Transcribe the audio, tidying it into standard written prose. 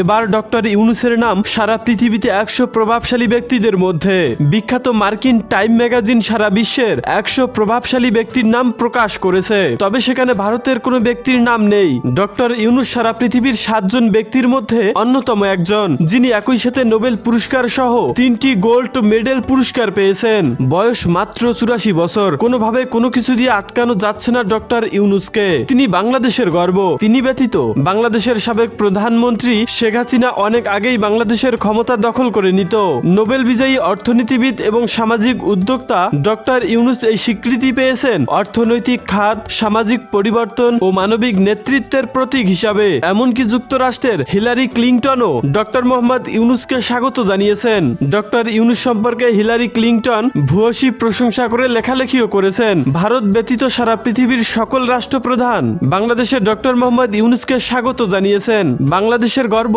এবার ডক্টর ইউনূসের নাম সারা পৃথিবীতে 100 প্রভাবশালী ব্যক্তিদের মধ্যে। বিখ্যাত মার্কিন টাইম ম্যাগাজিন সারা বিশ্বের 100 প্রভাবশালী ব্যক্তির নাম প্রকাশ করেছে, তবে সেখানে ভারতের কোনো ব্যক্তির নাম নেই। ডক্টর ইউনূস সারা পৃথিবীর 7 জন ব্যক্তির মধ্যে অন্যতম একজন, যিনি একই সাথে নোবেল পুরস্কার সহ 3টি গোল্ড মেডেল পুরস্কার পেয়েছেন। বয়স মাত্র 84 বছর। কোনোভাবে কোনো কিছু দিয়ে আটকানো যাচ্ছে না ডক্টর ইউনূসকে। তিনি বাংলাদেশের গর্ব। তিনি ব্যতীত বাংলাদেশের সাবেক প্রধানমন্ত্রী শেখ হাসিনা অনেক আগেই বাংলাদেশের ক্ষমতা দখল করে নিত। নোবেল বিজয়ী অর্থনীতিবিদ এবং সামাজিক উদ্যোক্তা ডক্টর ইউনূস এই স্বীকৃতি পেয়েছেন অর্থনৈতিক খাত, সামাজিক পরিবর্তন ও মানবিক নেতৃত্বের প্রতীক হিসাবে। এমনকি যুক্তরাষ্ট্রের হিলারি ক্লিনটনও ডক্টর মোহাম্মদ ইউনূসকে স্বাগত জানিয়েছেন। ডক্টর ইউনূস সম্পর্কে হিলারি ক্লিনটন ভূয়সী প্রশংসা করে লেখালেখিও করেছেন। ভারত ব্যতীত সারা পৃথিবীর সকল রাষ্ট্রপ্রধান বাংলাদেশের ডক্টর মোহাম্মদ ইউনূসকে স্বাগত জানিয়েছেন। বাংলাদেশের গর্ব